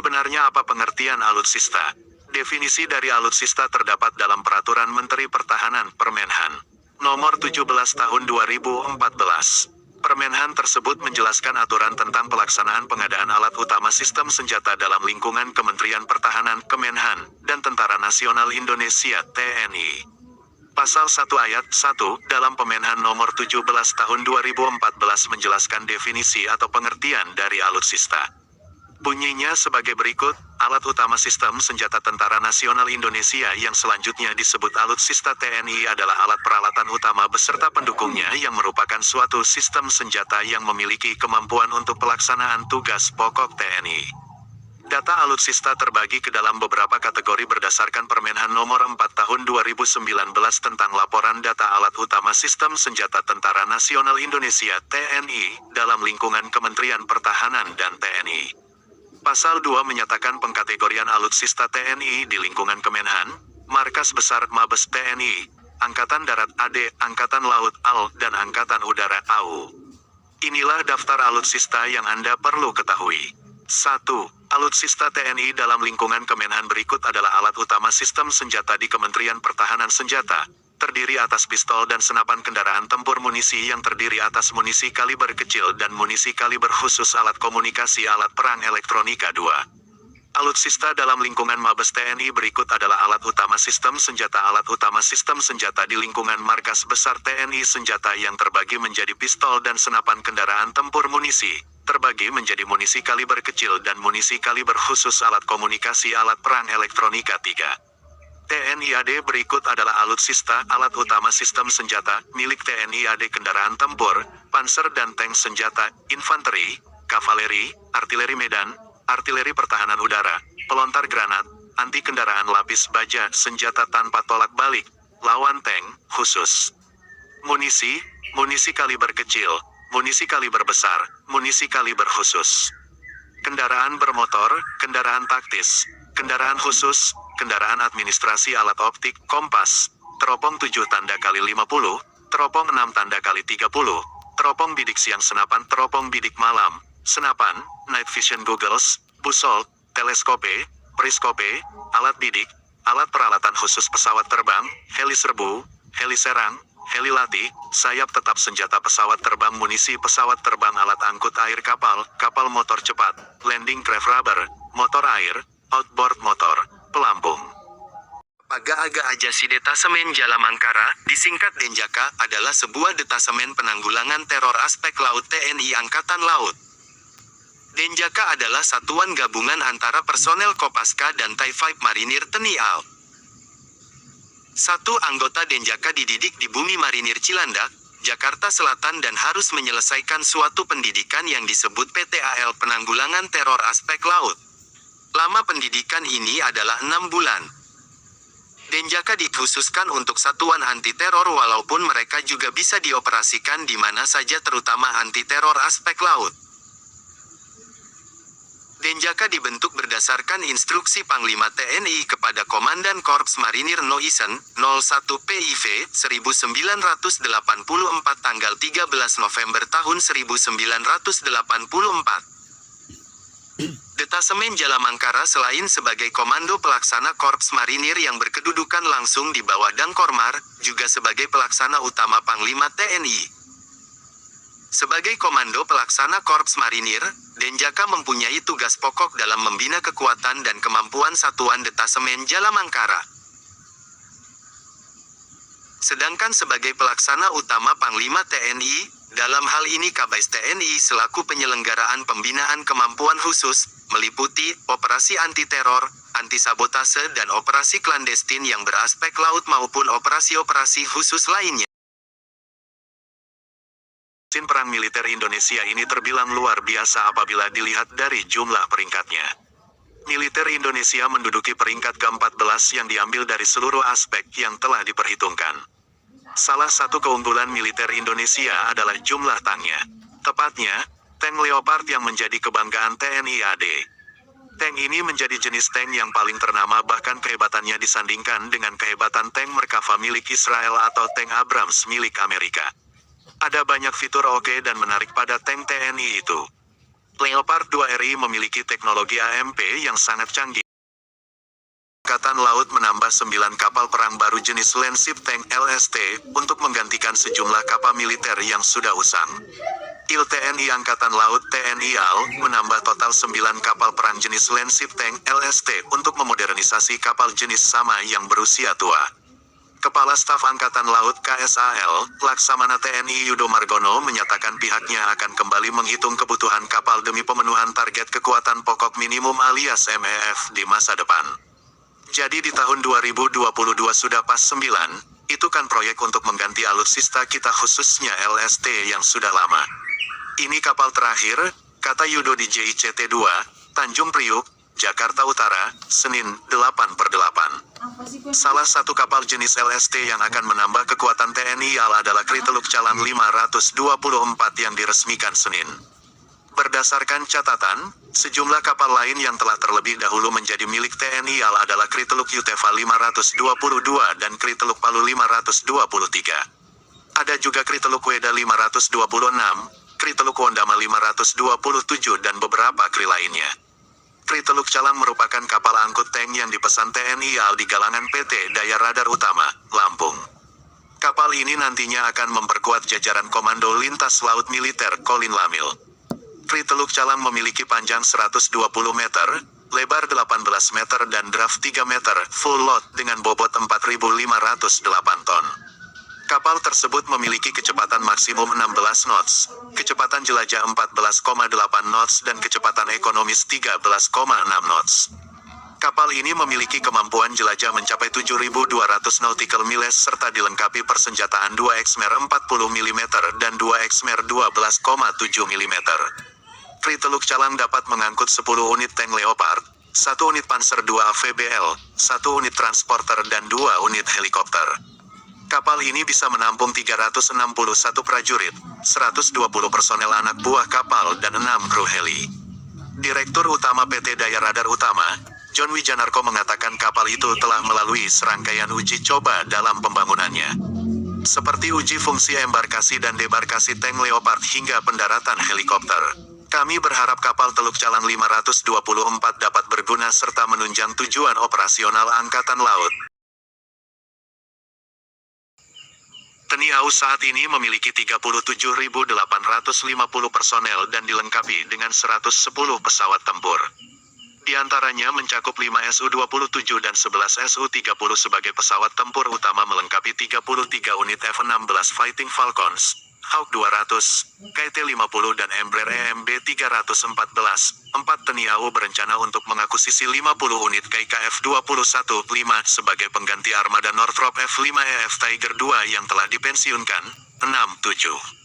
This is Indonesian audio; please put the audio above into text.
Sebenarnya apa pengertian alutsista? Definisi dari alutsista terdapat dalam Peraturan Menteri Pertahanan Permenhan Nomor 17 Tahun 2014. Permenhan tersebut menjelaskan aturan tentang pelaksanaan pengadaan alat utama sistem senjata dalam lingkungan Kementerian Pertahanan Kemenhan dan Tentara Nasional Indonesia TNI. Pasal 1 ayat 1 dalam Permenhan Nomor 17 Tahun 2014 menjelaskan definisi atau pengertian dari alutsista. Bunyinya sebagai berikut, alat utama sistem senjata Tentara Nasional Indonesia yang selanjutnya disebut alutsista TNI adalah alat peralatan utama beserta pendukungnya yang merupakan suatu sistem senjata yang memiliki kemampuan untuk pelaksanaan tugas pokok TNI. Data alutsista terbagi ke dalam beberapa kategori berdasarkan Permenhan Nomor 4 Tahun 2019 tentang laporan data alat utama sistem senjata Tentara Nasional Indonesia TNI dalam lingkungan Kementerian Pertahanan dan TNI. Pasal 2 menyatakan pengkategorian alutsista TNI di lingkungan Kemenhan, Markas Besar Mabes TNI, Angkatan Darat AD, Angkatan Laut AL, dan Angkatan Udara AU. Inilah daftar alutsista yang Anda perlu ketahui. 1. Alutsista TNI dalam lingkungan Kemenhan berikut adalah alat utama sistem senjata di Kementerian Pertahanan Senjata. Terdiri atas pistol dan senapan kendaraan tempur munisi yang terdiri atas munisi kaliber kecil dan munisi kaliber khusus alat komunikasi alat perang elektronika 2. Alutsista dalam lingkungan Mabes TNI berikut adalah alat utama sistem senjata di lingkungan Markas Besar TNI Senjata yang terbagi menjadi pistol dan senapan kendaraan tempur munisi, terbagi menjadi munisi kaliber kecil dan munisi kaliber khusus alat komunikasi alat perang elektronika 3. TNI AD berikut adalah alutsista alat utama sistem senjata milik TNI AD kendaraan tempur, panser dan tank senjata, infanteri, kavaleri, artileri medan, artileri pertahanan udara, pelontar granat, anti kendaraan lapis baja, senjata tanpa tolak balik, lawan tank, khusus. Munisi, munisi kaliber kecil, munisi kaliber besar, munisi kaliber khusus. Kendaraan bermotor, kendaraan taktis, kendaraan khusus, kendaraan administrasi alat optik, kompas, teropong 7 tanda kali 50, teropong 6 tanda kali 30, teropong bidik siang senapan teropong bidik malam, senapan, night vision goggles, busol, teleskope, periskope, alat bidik, alat peralatan khusus pesawat terbang, heli serbu, heli serang, heli latih, sayap tetap senjata pesawat terbang munisi pesawat terbang alat angkut air kapal, kapal motor cepat, landing craft rubber, motor air, outboard motor, pelampung. Aga-aga aja si Detasemen Jalamangkara, disingkat Denjaka, adalah sebuah detasemen penanggulangan teror aspek laut TNI Angkatan Laut. Denjaka adalah satuan gabungan antara personel Kopaska dan TIE 5 Marinir TNI AL. Satu anggota Denjaka dididik di Bumi Marinir Cilandak, Jakarta Selatan dan harus menyelesaikan suatu pendidikan yang disebut PTAL Penanggulangan Teror Aspek Laut. Lama pendidikan ini adalah 6 bulan. Denjaka dikhususkan untuk satuan anti-teror walaupun mereka juga bisa dioperasikan di mana saja terutama anti-teror aspek laut. Denjaka dibentuk berdasarkan instruksi Panglima TNI kepada Komandan Korps Marinir Noisen, 01 PIV, 1984 tanggal 13 November tahun 1984. Detasemen Jalamangkara selain sebagai komando pelaksana Korps Marinir yang berkedudukan langsung di bawah Dangkormar, juga sebagai pelaksana utama Panglima TNI. Sebagai komando pelaksana Korps Marinir, Denjaka mempunyai tugas pokok dalam membina kekuatan dan kemampuan satuan Detasemen Jalamangkara. Sedangkan sebagai pelaksana utama Panglima TNI, dalam hal ini Kabais TNI selaku penyelenggaraan pembinaan kemampuan khusus, meliputi operasi anti-teror, anti-sabotase dan operasi klandestin yang beraspek laut maupun operasi-operasi khusus lainnya. Mesin perang militer Indonesia ini terbilang luar biasa apabila dilihat dari jumlah peringkatnya. Militer Indonesia menduduki peringkat ke-14 yang diambil dari seluruh aspek yang telah diperhitungkan. Salah satu keunggulan militer Indonesia adalah jumlah tanknya. Tepatnya, tank Leopard yang menjadi kebanggaan TNI AD. Tank ini menjadi jenis tank yang paling ternama bahkan kehebatannya disandingkan dengan kehebatan tank Merkava milik Israel atau tank Abrams milik Amerika. Ada banyak fitur oke dan menarik pada tank TNI itu. Leopard 2 RI memiliki teknologi AMP yang sangat canggih. Angkatan Laut menambah 9 kapal perang baru jenis Land Ship Tank LST untuk menggantikan sejumlah kapal militer yang sudah usang. IL TNI Angkatan Laut TNI AL menambah total 9 kapal perang jenis Land Ship Tank LST untuk memodernisasi kapal jenis sama yang berusia tua. Kepala Staf Angkatan Laut KSAL, Laksamana TNI Yudo Margono menyatakan pihaknya akan kembali menghitung kebutuhan kapal demi pemenuhan target kekuatan pokok minimum alias MEF di masa depan. Jadi di tahun 2022 sudah pas 9, itu kan proyek untuk mengganti alutsista kita khususnya LST yang sudah lama. Ini kapal terakhir, kata Yudo di JICT 2, Tanjung Priuk, Jakarta Utara, Senin, 8/8. Salah satu kapal jenis LST yang akan menambah kekuatan TNI AL adalah Kri Teluk Calang 524 yang diresmikan Senin. Berdasarkan catatan, sejumlah kapal lain yang telah terlebih dahulu menjadi milik TNI AL adalah Kri Teluk Yutefa 522 dan Kri Teluk Palu 523. Ada juga Kri Teluk Weda 526, Kri Teluk Wondama 527 dan beberapa kri lainnya. Kri Teluk Calang merupakan kapal angkut tank yang dipesan TNI AL di galangan PT Daya Radar Utama, Lampung. Kapal ini nantinya akan memperkuat jajaran Komando Lintas Laut Militer Kolin Lamil. Kri Teluk Calang memiliki panjang 120 meter, lebar 18 meter dan draft 3 meter, full load dengan bobot 4.508 ton. Kapal tersebut memiliki kecepatan maksimum 16 knots, kecepatan jelajah 14,8 knots dan kecepatan ekonomis 13,6 knots. Kapal ini memiliki kemampuan jelajah mencapai 7.200 nautical miles serta dilengkapi persenjataan 2 Exmer 40 mm dan 2 Exmer 12,7 mm. Kri Teluk Calang dapat mengangkut 10 unit tank Leopard, 1 unit Panzer II AVBL, 1 unit transporter dan 2 unit helikopter. Kapal ini bisa menampung 361 prajurit, 120 personel anak buah kapal dan 6 kru heli. Direktur Utama PT Daya Radar Utama, John Wijanarko mengatakan kapal itu telah melalui serangkaian uji coba dalam pembangunannya. Seperti uji fungsi embarkasi dan debarkasi tank Leopard hingga pendaratan helikopter. Kami berharap kapal Teluk Calang 524 dapat berguna serta menunjang tujuan operasional Angkatan Laut. TNI AU saat ini memiliki 37.850 personel dan dilengkapi dengan 110 pesawat tempur. Di antaranya mencakup 5 Su-27 dan 11 Su-30 sebagai pesawat tempur utama melengkapi 33 unit F-16 Fighting Falcons, Hawk 200, KT-50 dan Embraer EMB-314. 4 TNI AU berencana untuk mengakuisisi 50 unit KF-21-5 sebagai pengganti armada Northrop F-5EF Tiger II yang telah dipensiunkan. 67.